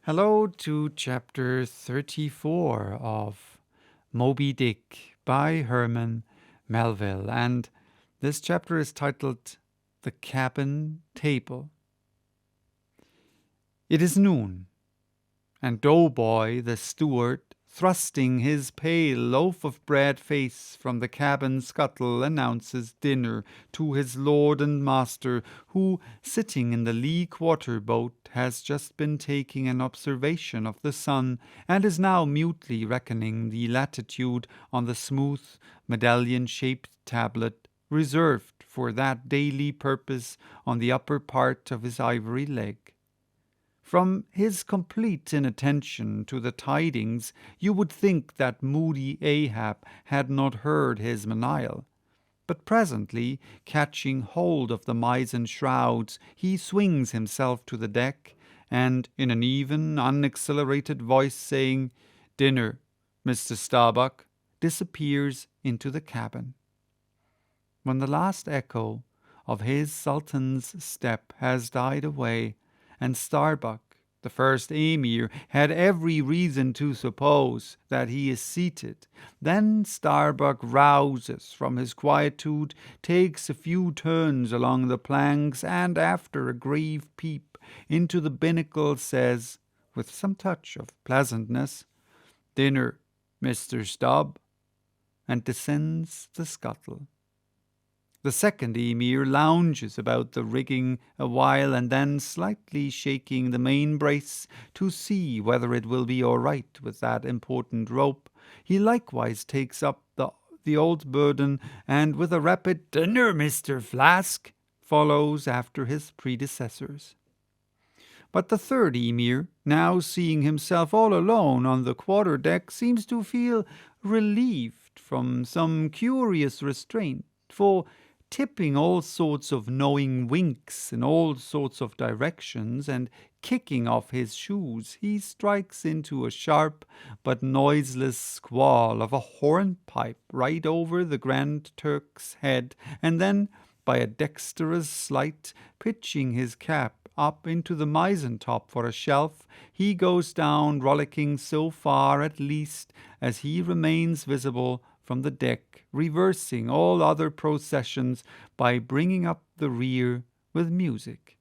Hello to chapter 34 of Moby Dick by Herman Melville, and this chapter is titled The Cabin Table. It is noon, and Doughboy the steward, thrusting his pale loaf of bread face from the cabin scuttle, announces dinner to his lord and master, who, sitting in the lee quarter boat, has just been taking an observation of the sun, and is now mutely reckoning the latitude on the smooth, medallion-shaped tablet reserved for that daily purpose on the upper part of his ivory leg. From his complete inattention to the tidings, you would think that moody Ahab had not heard his menial. But presently, catching hold of the mizzen shrouds, he swings himself to the deck, and in an even, unaccelerated voice saying, "Dinner, Mr. Starbuck," disappears into the cabin. When the last echo of his sultan's step has died away, and Starbuck, the first emir, had every reason to suppose that he is seated, then Starbuck rouses from his quietude, takes a few turns along the planks, and after a grave peep into the binnacle says, with some touch of pleasantness, "Dinner, Mr. Stubb," and descends the scuttle. The second emir lounges about the rigging a while, and then, slightly shaking the main brace to see whether it will be all right with that important rope, he likewise takes up the old burden, and with a rapid "Dinner, Mr. Flask," follows after his predecessors. But the third emir, now seeing himself all alone on the quarter-deck, seems to feel relieved from some curious restraint, for tipping all sorts of knowing winks in all sorts of directions, and kicking off his shoes, he strikes into a sharp but noiseless squall of a hornpipe right over the Grand Turk's head, and then, by a dexterous sleight, pitching his cap up into the mizzen-top for a shelf, he goes down rollicking so far at least as he remains visible from the deck, reversing all other processions by bringing up the rear with music.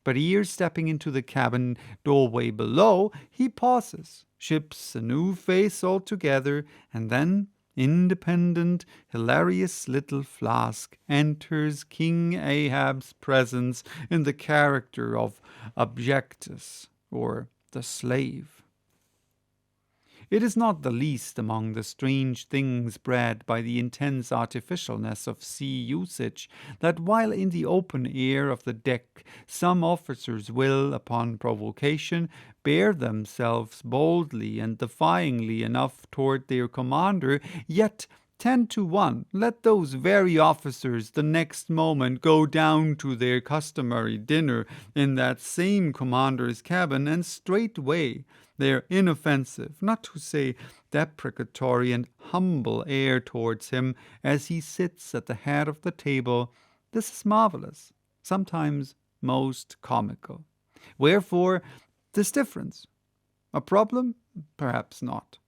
But ere stepping into the cabin doorway below, he pauses, ships a new face altogether, and then, independent, hilarious little Flask enters King Ahab's presence in the character of Abjectus, or the slave. It is not the least among the strange things bred by the intense artificialness of sea usage that while in the open air of the deck some officers will, upon provocation, bear themselves boldly and defyingly enough toward their commander, yet 10 to 1, let those very officers the next moment go down to their customary dinner in that same commander's cabin, and straightway their inoffensive, not to say deprecatory and humble air towards him as he sits at the head of the table, this is marvelous, sometimes most comical. Wherefore this difference? A problem? Perhaps not.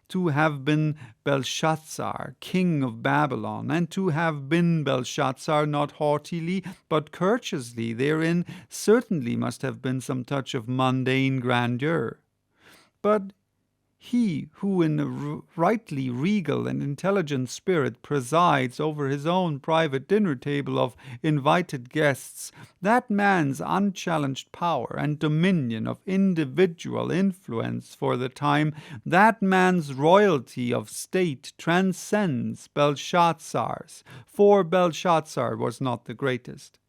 To have been Belshazzar, king of Babylon, and to have been Belshazzar not haughtily but courteously, therein certainly must have been some touch of mundane grandeur. But he who in a rightly regal and intelligent spirit presides over his own private dinner-table of invited guests, that man's unchallenged power and dominion of individual influence for the time, that man's royalty of state transcends Belshazzar's, for Belshazzar was not the greatest.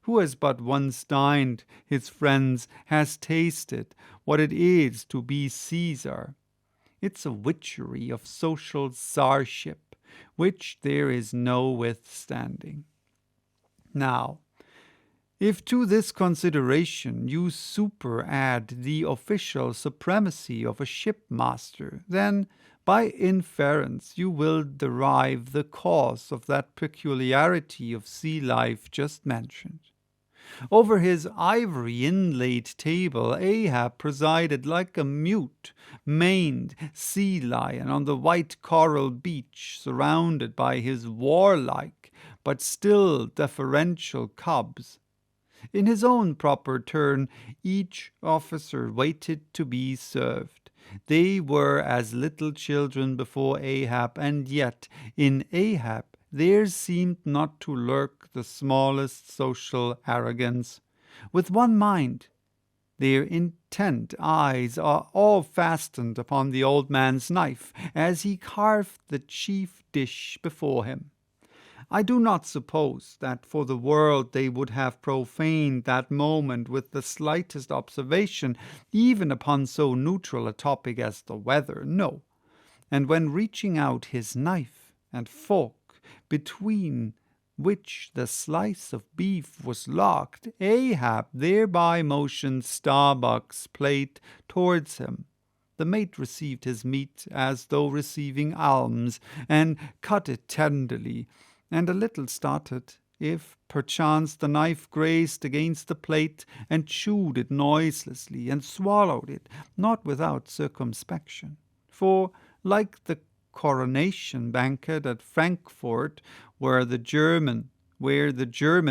Who has but once dined his friends has tasted what it is to be Caesar. It's a witchery of social czarship, which there is no withstanding. Now, if to this consideration you superadd the official supremacy of a shipmaster, then by inference you will derive the cause of that peculiarity of sea life just mentioned. Over his ivory inlaid table Ahab presided like a mute, maned sea lion on the white coral beach, surrounded by his warlike but still deferential cubs. In his own proper turn, each officer waited to be served. They were as little children before Ahab, and yet in Ahab there seemed not to lurk the smallest social arrogance. With one mind, their intent eyes are all fastened upon the old man's knife as he carved the chief dish before him. I do not suppose that for the world they would have profaned that moment with the slightest observation, even upon so neutral a topic as the weather. No. And when reaching out his knife and fork, between which the slice of beef was locked, Ahab thereby motioned Starbuck's plate towards him. The mate received his meat as though receiving alms, and cut it tenderly, and a little started, if perchance the knife grazed against the plate, and chewed it noiselessly, and swallowed it, not without circumspection. For, like the coronation banquet at Frankfort, where the German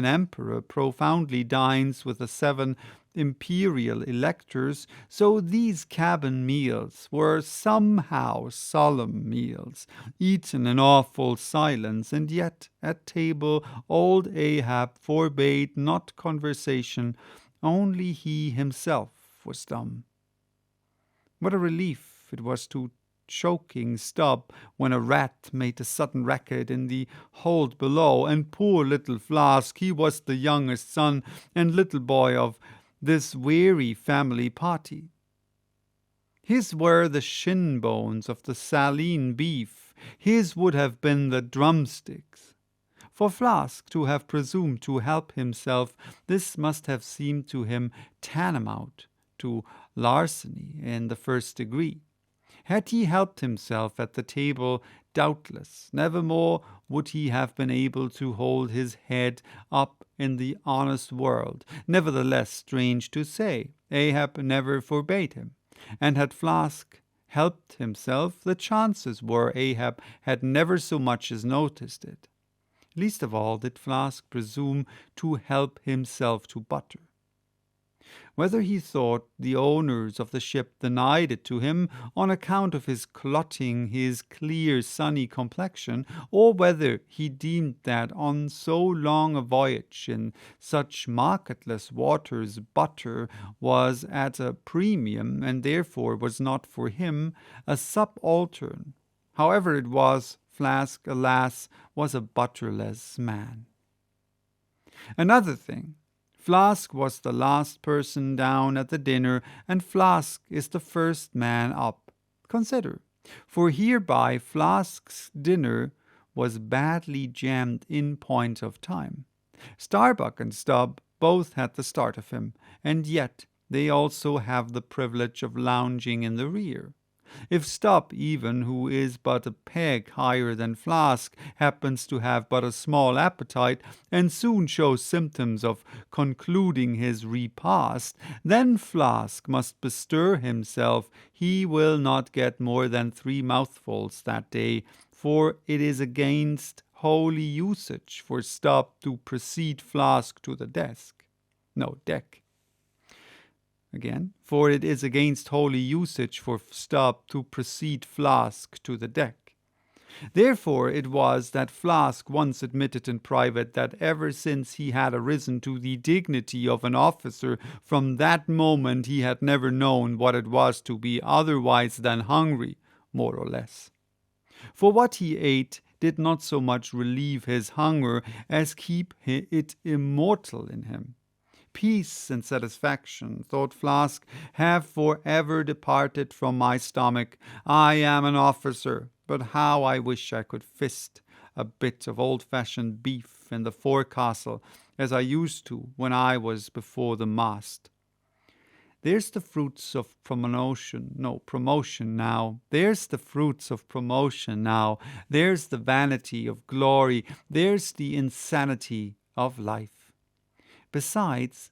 emperor profoundly dines with the 7 imperial electors, so these cabin meals were somehow solemn meals, eaten in awful silence, and yet at table old Ahab forbade not conversation, only he himself was dumb. What a relief it was to choking Stubb when a rat made a sudden racket in the hold below, and poor little Flask, he was the youngest son and little boy of this weary family party. His were the shin bones of the saline beef, his would have been the drumsticks. For Flask to have presumed to help himself, this must have seemed to him tantamount to larceny in the first degree. Had he helped himself at the table, doubtless nevermore would he have been able to hold his head up in the honest world. Nevertheless, strange to say, Ahab never forbade him, and had Flask helped himself, the chances were Ahab had never so much as noticed it. Least of all did Flask presume to help himself to butter. Whether he thought the owners of the ship denied it to him on account of his clotting, his clear sunny complexion, or whether he deemed that on so long a voyage in such marketless waters butter was at a premium, and therefore was not for him a subaltern. However it was, Flask, alas, was a butterless man. Another thing, Flask was the last person down at the dinner, and Flask is the first man up. Consider, for hereby Flask's dinner was badly jammed in point of time. Starbuck and Stubb both had the start of him, and yet they also have the privilege of lounging in the rear. If Stubb, even, who is but a peg higher than Flask, happens to have but a small appetite, and soon shows symptoms of concluding his repast, then Flask must bestir himself. He will not get more than 3 mouthfuls that day, for it is against holy usage for Stubb to precede Flask to the deck. Again, for it is against holy usage for Stubb to precede Flask to the deck. Therefore it was that Flask once admitted in private that ever since he had arisen to the dignity of an officer, from that moment he had never known what it was to be otherwise than hungry, more or less. For what he ate did not so much relieve his hunger as keep it immortal in him. Peace and satisfaction, thought Flask, have forever departed from my stomach. I am an officer, but how I wish I could fist a bit of old-fashioned beef in the forecastle, as I used to when I was before the mast. There's the fruits of promotion now. There's the fruits of promotion now. There's the vanity of glory. There's the insanity of life. Besides,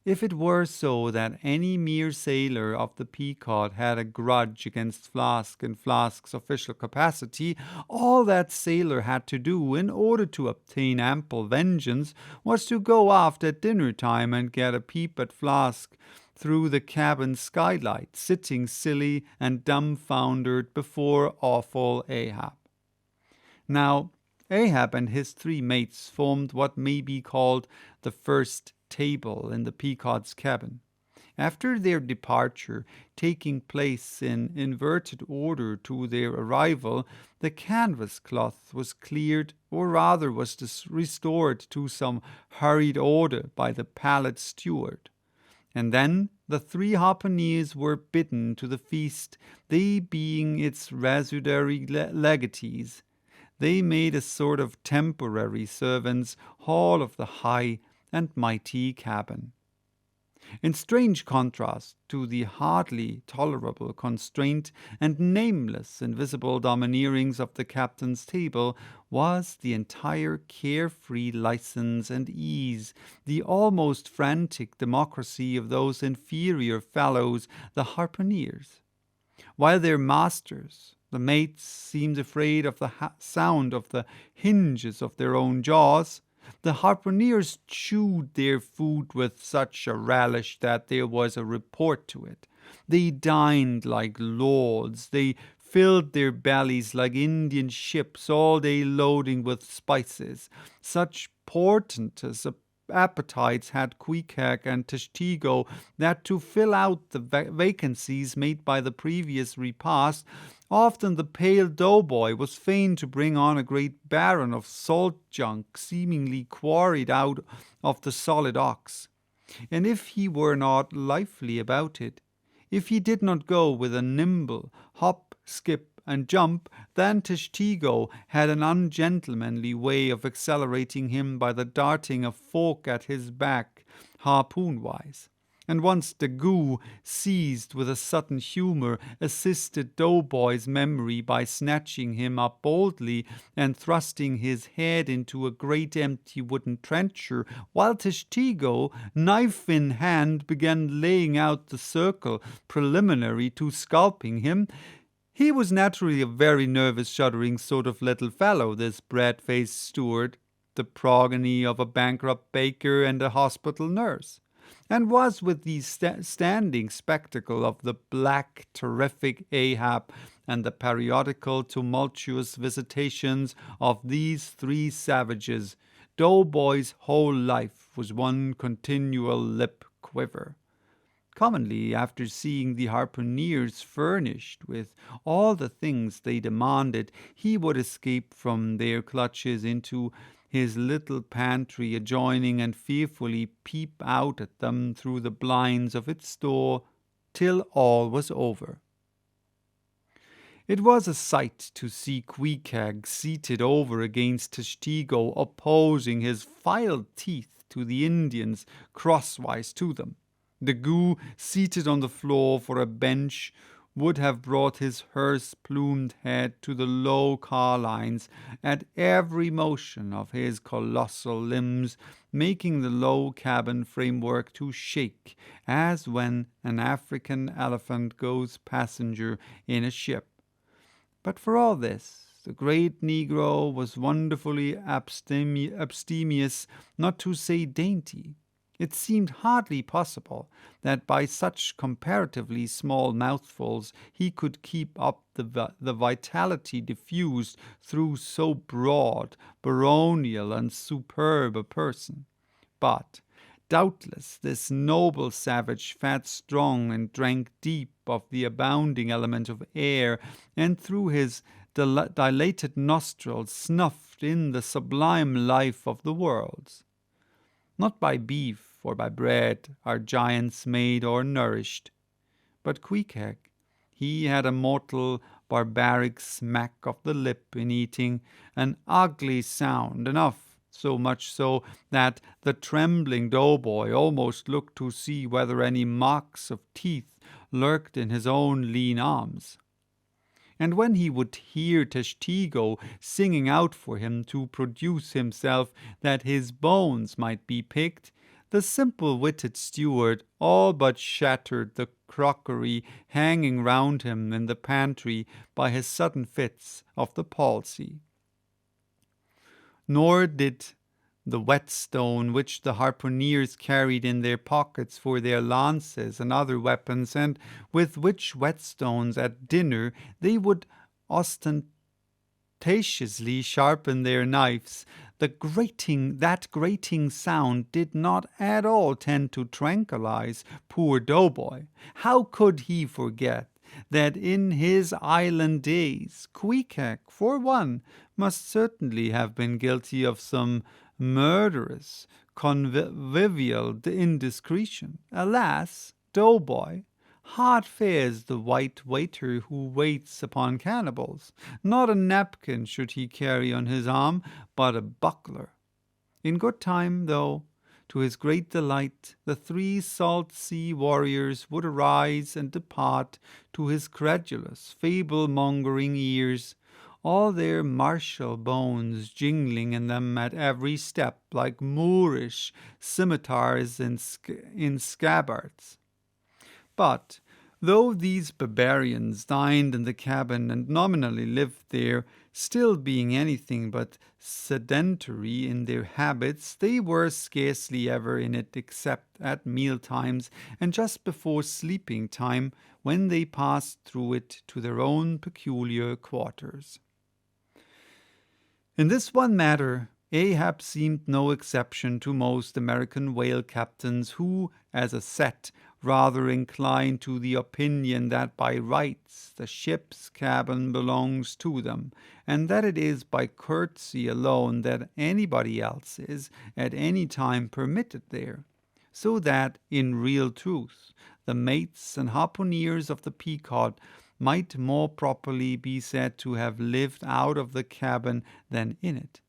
if it were so that any mere sailor of the Pequod had a grudge against Flask and Flask's official capacity, all that sailor had to do in order to obtain ample vengeance was to go aft at dinner time and get a peep at Flask through the cabin skylight, sitting silly and dumbfoundered before awful Ahab. Now, Ahab and his 3 mates formed what may be called the first table in the Pequod's cabin. After their departure, taking place in inverted order to their arrival, the canvas cloth was cleared, or rather was restored to some hurried order by the pallid steward. And then the 3 harpooneers were bidden to the feast, they being its residuary legatees. They made a sort of temporary servants' hall of the high and mighty cabin. In strange contrast to the hardly tolerable constraint and nameless invisible domineerings of the captain's table was the entire carefree license and ease, the almost frantic democracy of those inferior fellows, the harpooneers. While their masters, the mates, seemed afraid of the sound of the hinges of their own jaws, the harpooneers chewed their food with such a relish that there was a report to it. They dined like lords. They filled their bellies like Indian ships, all day loading with spices. Such portentous appetites had Queequeg and Teshtigo that to fill out the vacancies made by the previous repast, often the pale doughboy was fain to bring on a great barren of salt junk seemingly quarried out of the solid ox. And if he were not lively about it, if he did not go with a nimble hop, skip, and jump, then Teshtigo had an ungentlemanly way of accelerating him by the darting a fork at his back, harpoon-wise. And once the goo, seized with a sudden humor, assisted Doughboy's memory by snatching him up boldly and thrusting his head into a great empty wooden trencher, while Teshtigo, knife in hand, began laying out the circle preliminary to scalping him. He was naturally a very nervous, shuddering sort of little fellow, this bread-faced steward, the progeny of a bankrupt baker and a hospital nurse, and was with the standing spectacle of the black, terrific Ahab and the periodical tumultuous visitations of these 3 savages. Doughboy's whole life was one continual lip quiver. Commonly, after seeing the harpooneers furnished with all the things they demanded, he would escape from their clutches into his little pantry adjoining and fearfully peep out at them through the blinds of its door till all was over. It was a sight to see Queequeg seated over against Teshtigo, opposing his filed teeth to the Indians crosswise to them. The goo, seated on the floor for a bench, would have brought his hearse-plumed head to the low car-lines at every motion of his colossal limbs, making the low cabin framework to shake, as when an African elephant goes passenger in a ship. But for all this, the great Negro was wonderfully abstemious, not to say dainty. It seemed hardly possible that by such comparatively small mouthfuls he could keep up the vitality diffused through so broad, baronial, and superb a person. But doubtless this noble savage fat strong and drank deep of the abounding element of air, and through his dilated nostrils snuffed in the sublime life of the worlds. Not by beef or by bread are giants made or nourished. But Queequeg, he had a mortal barbaric smack of the lip in eating, an ugly sound enough, so much so that the trembling doughboy almost looked to see whether any marks of teeth lurked in his own lean arms. And when he would hear Teshtigo singing out for him to produce himself that his bones might be picked, the simple-witted steward all but shattered the crockery hanging round him in the pantry by his sudden fits of the palsy. Nor did the whetstone which the harpooneers carried in their pockets for their lances and other weapons, and with which whetstones at dinner they would ostentatiously sharpen their knives, that grating sound did not at all tend to tranquilize poor Doughboy. How could he forget that in his island days Queequeg, for one, must certainly have been guilty of some murderous convivial indiscretion? Alas, Doughboy, hard fares the white waiter who waits upon cannibals. Not a napkin should he carry on his arm, but a buckler. In good time, though, to his great delight, the 3 salt sea warriors would arise and depart to his credulous, fable-mongering ears, all their martial bones jingling in them at every step like Moorish scimitars in scabbards. But though these barbarians dined in the cabin and nominally lived there, still being anything but sedentary in their habits, they were scarcely ever in it except at meal times and just before sleeping time, when they passed through it to their own peculiar quarters. In this one matter, Ahab seemed no exception to most American whale captains, who, as a set, rather incline to the opinion that by rights the ship's cabin belongs to them, and that it is by courtesy alone that anybody else is at any time permitted there, so that, in real truth, the mates and harpooneers of the Pequod might more properly be said to have lived out of the cabin than in it.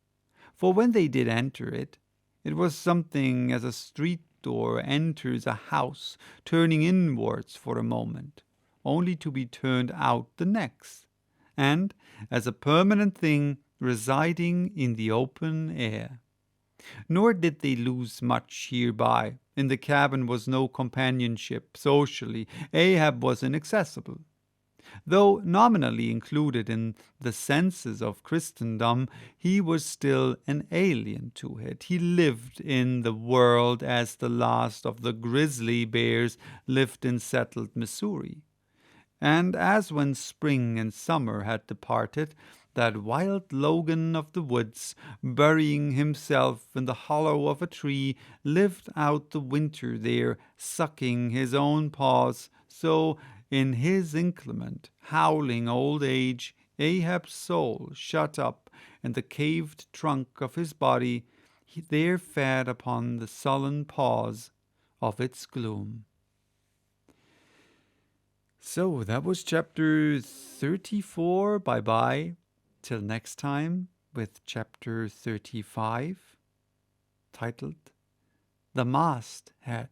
For when they did enter it, it was something as a street door enters a house, turning inwards for a moment, only to be turned out the next, and as a permanent thing residing in the open air. Nor did they lose much hereby. In the cabin was no companionship socially. Ahab was inaccessible. Though nominally included in the census of Christendom, he was still an alien to it. He lived in the world as the last of the grizzly bears lived in settled Missouri. And as when spring and summer had departed, that wild Logan of the woods, burying himself in the hollow of a tree, lived out the winter there, sucking his own paws, so in his inclement, howling old age, Ahab's soul, shut up in the caved trunk of his body, there fed upon the sullen pause of its gloom. So that was chapter 34. Bye-bye. Till next time with chapter 35, titled The Masthead.